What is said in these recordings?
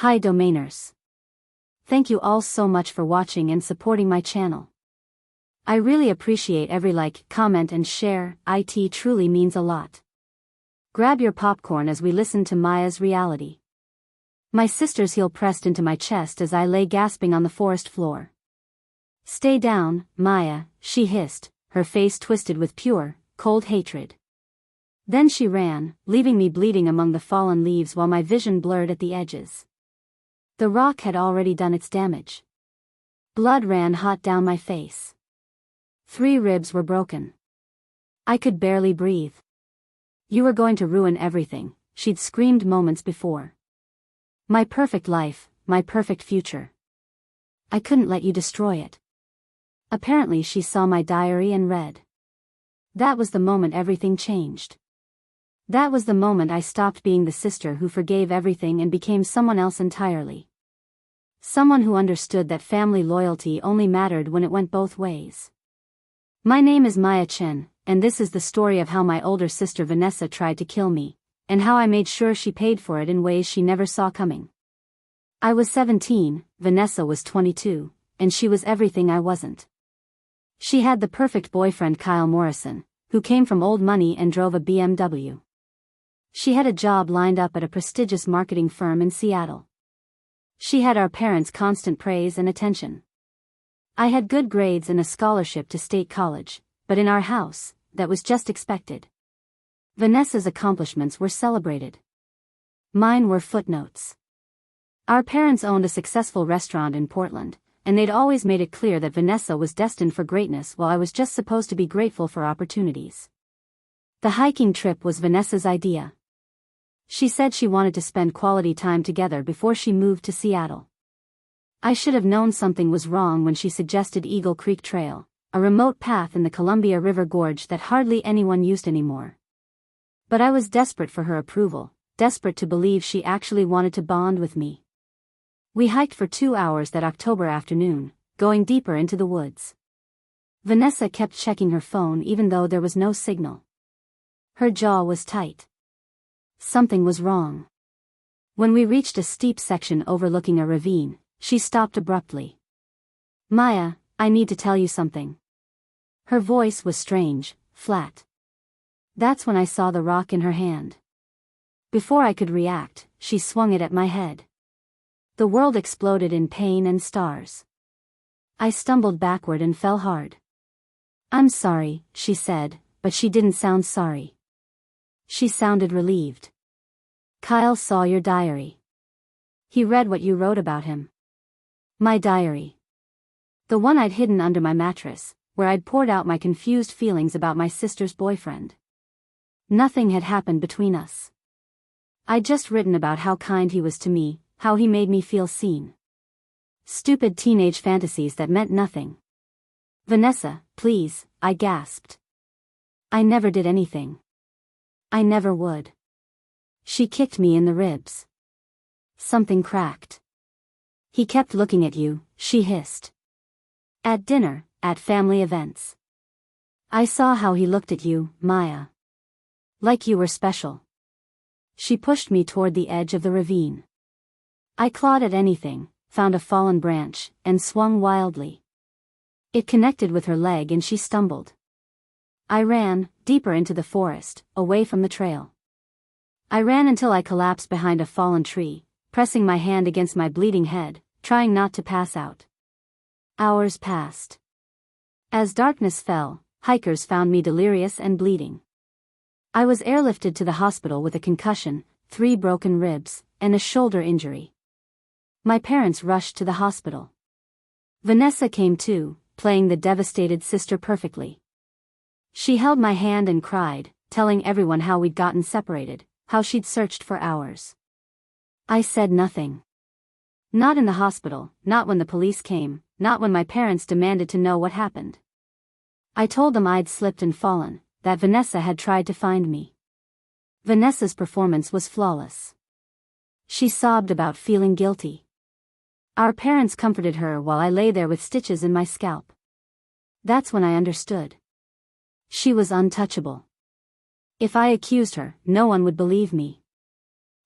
Hi domainers. Thank you all so much for watching and supporting my channel. I really appreciate every like, comment and share. It truly means a lot. Grab your popcorn as we listen to Maya's reality. My sister's heel pressed into my chest as I lay gasping on the forest floor. Stay down, Maya, she hissed, her face twisted with pure, cold hatred. Then she ran, leaving me bleeding among the fallen leaves while my vision blurred at the edges. The rock had already done its damage. Blood ran hot down my face. 3 ribs were broken. I could barely breathe. You were going to ruin everything, she'd screamed moments before. My perfect life, my perfect future. I couldn't let you destroy it. Apparently she saw my diary and read. That was the moment everything changed. That was the moment I stopped being the sister who forgave everything and became someone else entirely. Someone who understood that family loyalty only mattered when it went both ways. My name is Maya Chen, and this is the story of how my older sister Vanessa tried to kill me, and how I made sure she paid for it in ways she never saw coming. I was 17, Vanessa was 22, and she was everything I wasn't. She had the perfect boyfriend Kyle Morrison, who came from old money and drove a BMW. She had a job lined up at a prestigious marketing firm in Seattle. She had our parents' constant praise and attention. I had good grades and a scholarship to state college, but in our house, that was just expected. Vanessa's accomplishments were celebrated. Mine were footnotes. Our parents owned a successful restaurant in Portland, and they'd always made it clear that Vanessa was destined for greatness while I was just supposed to be grateful for opportunities. The hiking trip was Vanessa's idea. She said she wanted to spend quality time together before she moved to Seattle. I should have known something was wrong when she suggested Eagle Creek Trail, a remote path in the Columbia River Gorge that hardly anyone used anymore. But I was desperate for her approval, desperate to believe she actually wanted to bond with me. We hiked for 2 hours that October afternoon, going deeper into the woods. Vanessa kept checking her phone even though there was no signal. Her jaw was tight. Something was wrong. When we reached a steep section overlooking a ravine, she stopped abruptly. Maya, I need to tell you something. Her voice was strange, flat. That's when I saw the rock in her hand. Before I could react, she swung it at my head. The world exploded in pain and stars. I stumbled backward and fell hard. I'm sorry, she said, but she didn't sound sorry. She sounded relieved. Kyle saw your diary. He read what you wrote about him. My diary. The one I'd hidden under my mattress, where I'd poured out my confused feelings about my sister's boyfriend. Nothing had happened between us. I'd just written about how kind he was to me, how he made me feel seen. Stupid teenage fantasies that meant nothing. Vanessa, please, I gasped. I never did anything. I never would. She kicked me in the ribs. Something cracked. He kept looking at you, she hissed. At dinner, at family events. I saw how he looked at you, Maya. Like you were special. She pushed me toward the edge of the ravine. I clawed at anything, found a fallen branch, and swung wildly. It connected with her leg and she stumbled. I ran, deeper into the forest, away from the trail. I ran until I collapsed behind a fallen tree, pressing my hand against my bleeding head, trying not to pass out. Hours passed. As darkness fell, hikers found me delirious and bleeding. I was airlifted to the hospital with a concussion, 3 broken ribs, and a shoulder injury. My parents rushed to the hospital. Vanessa came too, playing the devastated sister perfectly. She held my hand and cried, telling everyone how we'd gotten separated, how she'd searched for hours. I said nothing. Not in the hospital, not when the police came, not when my parents demanded to know what happened. I told them I'd slipped and fallen, that Vanessa had tried to find me. Vanessa's performance was flawless. She sobbed about feeling guilty. Our parents comforted her while I lay there with stitches in my scalp. That's when I understood. She was untouchable. If I accused her, no one would believe me.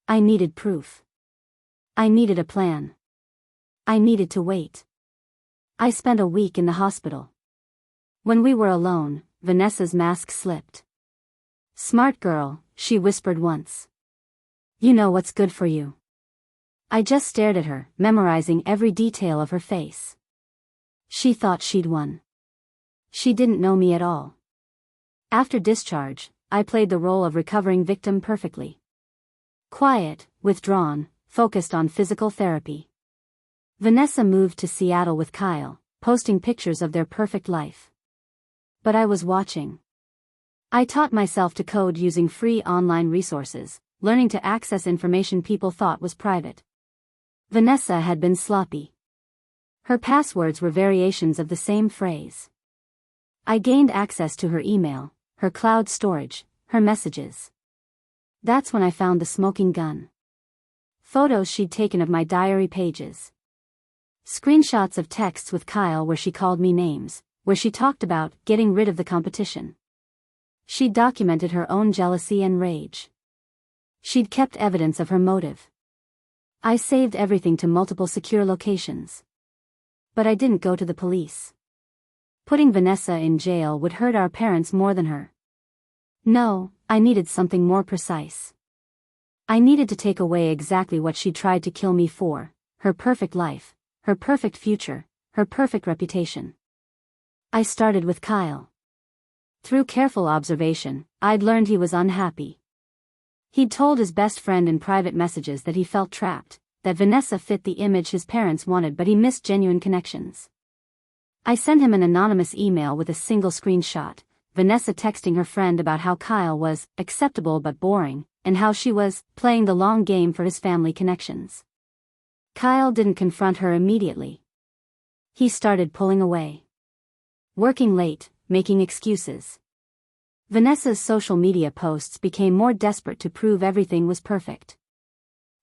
I needed proof. I needed a plan. I needed to wait. I spent a week in the hospital. When we were alone, Vanessa's mask slipped. "Smart girl," she whispered once. "You know what's good for you." I just stared at her, memorizing every detail of her face. She thought she'd won. She didn't know me at all. After discharge, I played the role of recovering victim perfectly. Quiet, withdrawn, focused on physical therapy. Vanessa moved to Seattle with Kyle, posting pictures of their perfect life. But I was watching. I taught myself to code using free online resources, learning to access information people thought was private. Vanessa had been sloppy. Her passwords were variations of the same phrase. I gained access to her email, her cloud storage, her messages. That's when I found the smoking gun. Photos she'd taken of my diary pages. Screenshots of texts with Kyle where she called me names, where she talked about getting rid of the competition. She'd documented her own jealousy and rage. She'd kept evidence of her motive. I saved everything to multiple secure locations. But I didn't go to the police. Putting Vanessa in jail would hurt our parents more than her. No, I needed something more precise. I needed to take away exactly what she tried to kill me for: her perfect life, her perfect future, her perfect reputation. I started with Kyle. Through careful observation, I'd learned he was unhappy. He'd told his best friend in private messages that he felt trapped, that Vanessa fit the image his parents wanted, but he missed genuine connections. I sent him an anonymous email with a single screenshot, Vanessa texting her friend about how Kyle was acceptable but boring, and how she was playing the long game for his family connections. Kyle didn't confront her immediately. He started pulling away. Working late, making excuses. Vanessa's social media posts became more desperate to prove everything was perfect.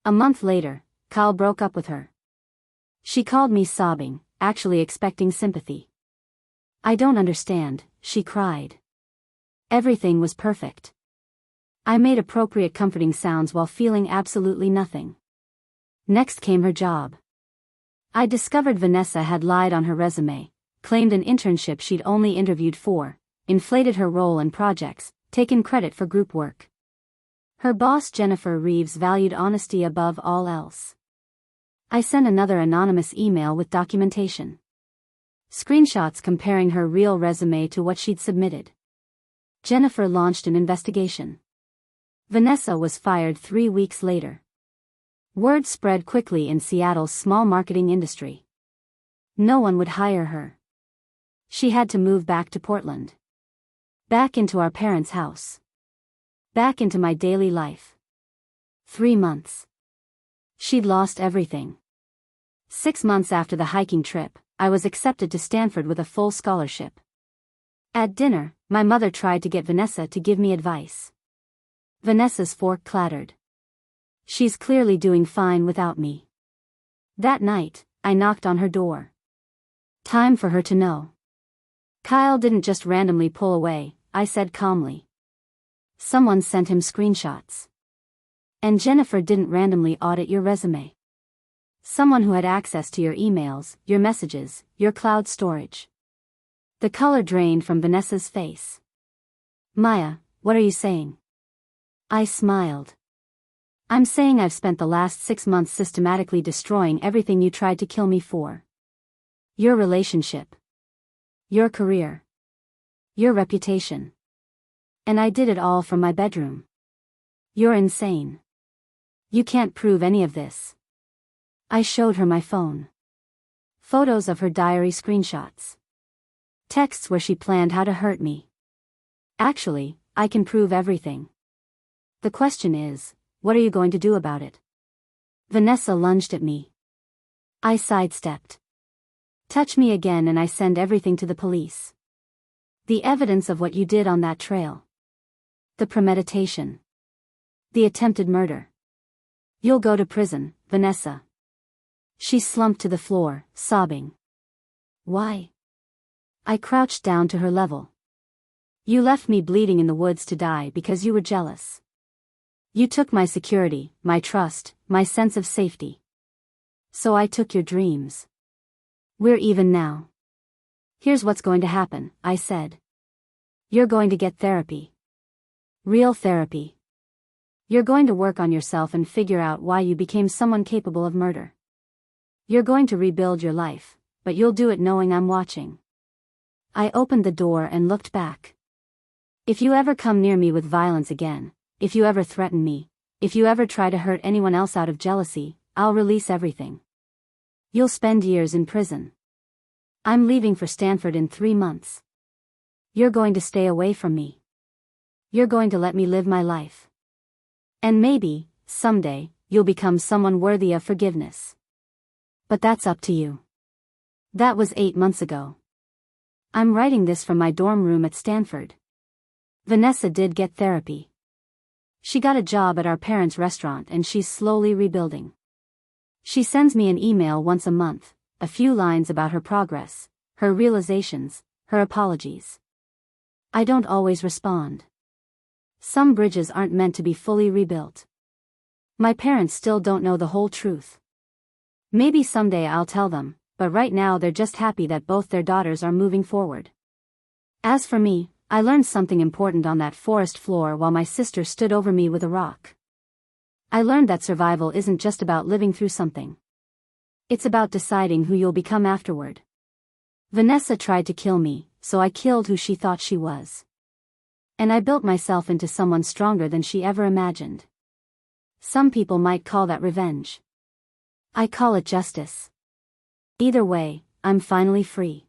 A month later, Kyle broke up with her. She called me sobbing, actually expecting sympathy. "I don't understand," she cried. Everything was perfect. I made appropriate comforting sounds while feeling absolutely nothing. Next came her job. I discovered Vanessa had lied on her resume, claimed an internship she'd only interviewed for, inflated her role and projects, taken credit for group work. Her boss Jennifer Reeves valued honesty above all else. I sent another anonymous email with documentation. Screenshots comparing her real resume to what she'd submitted. Jennifer launched an investigation. Vanessa was fired 3 weeks later. Word spread quickly in Seattle's small marketing industry. No one would hire her. She had to move back to Portland. Back into our parents' house. Back into my daily life. 3 months. She'd lost everything. 6 months after the hiking trip, I was accepted to Stanford with a full scholarship. At dinner, my mother tried to get Vanessa to give me advice. Vanessa's fork clattered. She's clearly doing fine without me. That night, I knocked on her door. Time for her to know. Kyle didn't just randomly pull away, I said calmly. Someone sent him screenshots. And Jennifer didn't randomly audit your resume. Someone who had access to your emails, your messages, your cloud storage. The color drained from Vanessa's face. "Maya, what are you saying?" I smiled. "I'm saying I've spent the last 6 months systematically destroying everything you tried to kill me for. Your relationship. Your career. Your reputation. And I did it all from my bedroom. You're insane. You can't prove any of this." I showed her my phone. Photos of her diary screenshots. Texts where she planned how to hurt me. "Actually, I can prove everything. The question is, what are you going to do about it?" Vanessa lunged at me. I sidestepped. "Touch me again and I send everything to the police. The evidence of what you did on that trail. The premeditation. The attempted murder. You'll go to prison, Vanessa." She slumped to the floor, sobbing. "Why?" I crouched down to her level. "You left me bleeding in the woods to die because you were jealous. You took my security, my trust, my sense of safety. So I took your dreams. We're even now. Here's what's going to happen, I said. You're going to get therapy. Real therapy. You're going to work on yourself and figure out why you became someone capable of murder. You're going to rebuild your life, but you'll do it knowing I'm watching. I opened the door and looked back. If you ever come near me with violence again, if you ever threaten me, if you ever try to hurt anyone else out of jealousy, I'll release everything. You'll spend years in prison. I'm leaving for Stanford in 3 months. You're going to stay away from me. You're going to let me live my life. And maybe, someday, you'll become someone worthy of forgiveness. But that's up to you. That was 8 months ago. I'm writing this from my dorm room at Stanford. Vanessa did get therapy. She got a job at our parents' restaurant and she's slowly rebuilding. She sends me an email once a month, a few lines about her progress, her realizations, her apologies. I don't always respond. Some bridges aren't meant to be fully rebuilt. My parents still don't know the whole truth. Maybe someday I'll tell them, but right now they're just happy that both their daughters are moving forward. As for me, I learned something important on that forest floor while my sister stood over me with a rock. I learned that survival isn't just about living through something. It's about deciding who you'll become afterward. Vanessa tried to kill me, so I killed who she thought she was. And I built myself into someone stronger than she ever imagined. Some people might call that revenge. I call it justice. Either way, I'm finally free.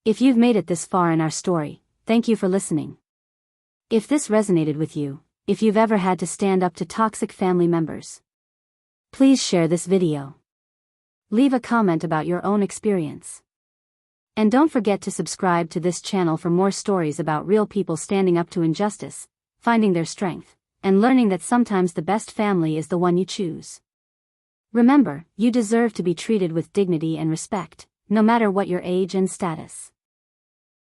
If you've made it this far in our story, thank you for listening. If this resonated with you, if you've ever had to stand up to toxic family members, please share this video. Leave a comment about your own experience. And don't forget to subscribe to this channel for more stories about real people standing up to injustice, finding their strength, and learning that sometimes the best family is the one you choose. Remember, you deserve to be treated with dignity and respect, no matter what your age and status.